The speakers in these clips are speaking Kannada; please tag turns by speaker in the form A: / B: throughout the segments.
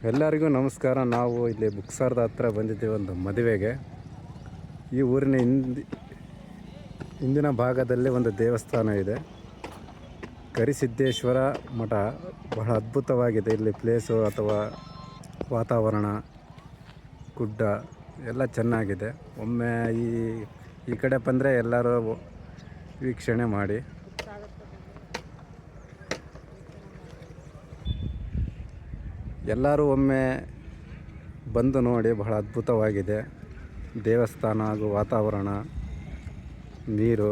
A: ಎಲ್ಲರಿಗೂ ನಮಸ್ಕಾರ. ನಾವು ಇಲ್ಲಿ ಬುಕ್ಸಾರದ ಹತ್ರ ಬಂದಿದ್ದೇವೆ ಒಂದು ಮದುವೆಗೆ. ಈ ಊರಿನ ಹಿಂದಿನ ಭಾಗದಲ್ಲಿ ಒಂದು ದೇವಸ್ಥಾನ ಇದೆ, ಕರಿಸಿದ್ದೇಶ್ವರ ಮಠ. ಬಹಳ ಅದ್ಭುತವಾಗಿದೆ ಇಲ್ಲಿ ಪ್ಲೇಸು ಅಥವಾ ವಾತಾವರಣ, ಗುಡ್ಡ ಎಲ್ಲ ಚೆನ್ನಾಗಿದೆ. ಒಮ್ಮೆ ಈ ಕಡೆ ಬಂದರೆ ಎಲ್ಲರೂ ವೀಕ್ಷಣೆ ಮಾಡಿ. ಎಲ್ಲರೂ ಒಮ್ಮೆ ಬಂದು ನೋಡಿ, ಬಹಳ ಅದ್ಭುತವಾಗಿದೆ ದೇವಸ್ಥಾನ ಹಾಗೂ ವಾತಾವರಣ, ನೀರು.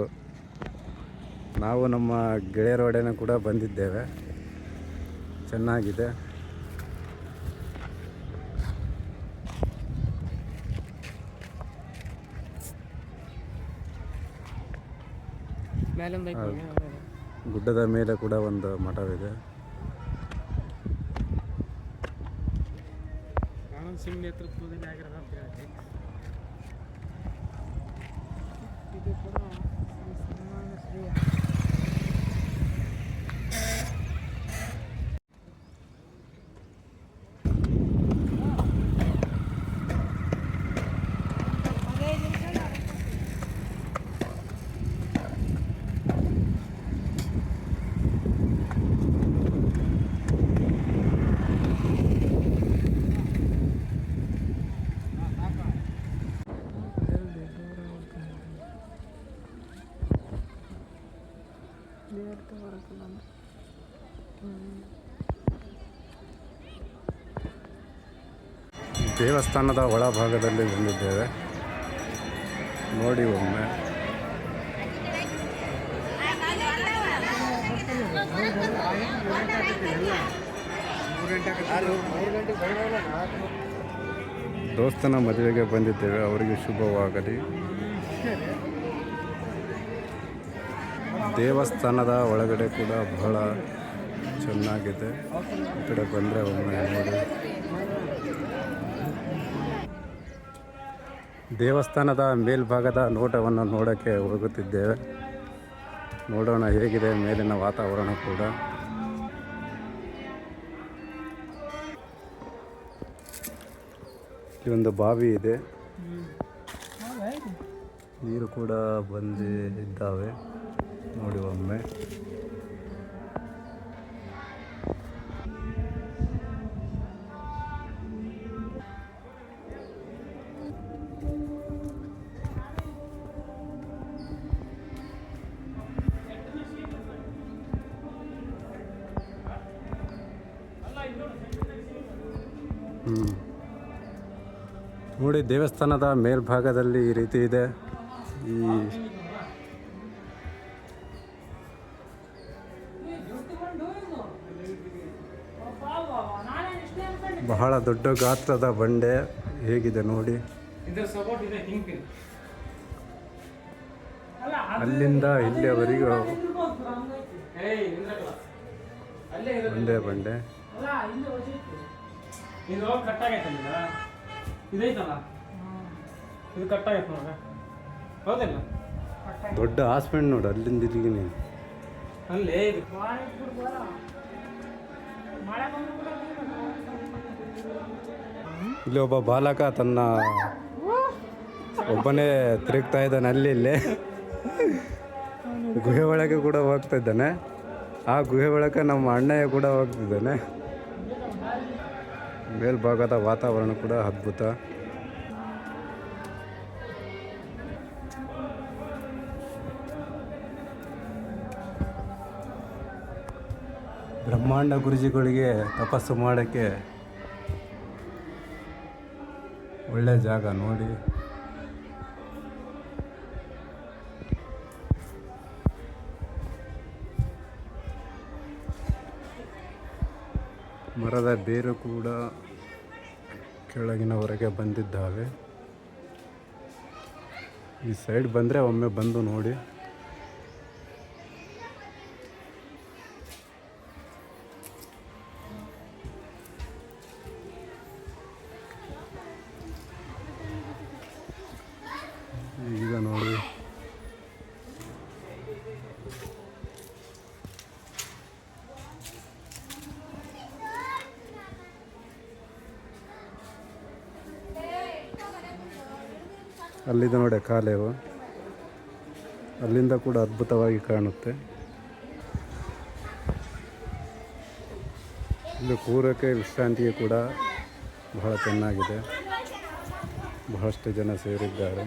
A: ನಾವು ನಮ್ಮ ಗೆಳೆಯರೊಡನೆ ಕೂಡ ಬಂದಿದ್ದೇವೆ, ಚೆನ್ನಾಗಿದೆ. ಗುಡ್ಡದ ಮೇಲೆ ಕೂಡ ಒಂದು ಮಠವಿದೆ.
B: ಸಿಂಗ್ ನೇತೃತ್ವದಲ್ಲಿ ಆಗಿರೋದು ಅಂತ ಹೇಳಿ ಇದು ಕೂಡ ಸನ್ಮಾನ ಶ್ರೀ
A: ದೇವಸ್ಥಾನದ ಒಳಭಾಗದಲ್ಲಿ ಬಂದಿದ್ದೇವೆ, ನೋಡಿ ಒಮ್ಮೆ. ದೋಸ್ತನ ಮದುವೆಗೆ ಬಂದಿದ್ದೇವೆ, ಅವರಿಗೆ ಶುಭವಾಗಲಿ. ದೇವಸ್ಥಾನದ ಒಳಗಡೆ ಕೂಡ ಬಹಳ ಚೆನ್ನಾಗಿದೆ. ಈ ಕಡೆ ಬಂದರೆ ಒಮ್ಮೆ ನೋಡಿ. ದೇವಸ್ಥಾನದ ಮೇಲ್ಭಾಗದ ನೋಟವನ್ನು ನೋಡೋಕ್ಕೆ ಹೋಗುತ್ತಿದ್ದೇವೆ. ನೋಡೋಣ ಹೇಗಿದೆ ಮೇಲಿನ ವಾತಾವರಣ ಕೂಡ. ಈ ಒಂದು ಬಾವಿ ಇದೆ, ನೀರು ಕೂಡ ಬಂದಿದ್ದಾವೆ ನೋಡಿ ಒಮ್ಮೆ. ನೋಡಿ, ದೇವಸ್ಥಾನದ ಮೇಲ್ಭಾಗದಲ್ಲಿ ಈ ರೀತಿ ಇದೆ. ಬಹಳ ದೊಡ್ಡ ಗಾತ್ರದ ಬಂಡೆ ಹೇಗಿದೆ ನೋಡಿ. ಅಲ್ಲಿಂದ ಇಲ್ಲಿಯವರೆಗೂ ಒಂದೇ ಬಂಡೆ. ದೊಡ್ಡ ಹಾಸ್ಪಿಟಲ್ ನೋಡು, ಅಲ್ಲಿಂದ ಇಲ್ಲಿಗೆ. ಇಲ್ಲಿ ಒಬ್ಬ ಬಾಲಕ ತನ್ನ ಒಬ್ಬನೇ ತಿರುಗ್ತಾ ಇದ್ದಾನೆ. ಅಲ್ಲಿ ಗುಹೆ ಒಳಗೆ ಕೂಡ ಹೋಗ್ತಾ ಇದ್ದಾನೆ. ಆ ಗುಹೆ ಒಳಗೆ ನಮ್ಮ ಅಣ್ಣಯ್ಯ ಕೂಡ ಹೋಗ್ತಿದ್ದಾನೆ. ಮೇಲ್ಭಾಗದ ವಾತಾವರಣ ಕೂಡ ಅದ್ಭುತ. ಬ್ರಹ್ಮಾಂಡ ಗುರುಜಿಗಳಿಗೆ ತಪಸ್ಸು ಮಾಡೋಕ್ಕೆ ಒಳ್ಳೆ ಜಾಗ ನೋಡಿ. ಮರದ ಬೇರು ಕೂಡ ಕೆಳಗಿನವರೆಗೆ ಬಂದಿದ್ದಾವೆ. ಈ ಸೈಡ್ ಬಂದರೆ ಒಮ್ಮೆ ಬಂದು ನೋಡಿ. ಈಗ ನೋಡಿ, ಅಲ್ಲಿದೆ ನೋಡಿ ಕಾಲೇವು, ಅಲ್ಲಿಂದ ಕೂಡ ಅದ್ಭುತವಾಗಿ ಕಾಣುತ್ತೆ. ಇಲ್ಲಿ ಕೂರಕ್ಕೆ ವಿಶ್ರಾಂತಿಗೆ ಕೂಡ ಬಹಳ ಚೆನ್ನಾಗಿದೆ. ಬಹಳಷ್ಟು ಜನ ಸೇರಿದ್ದಾರೆ.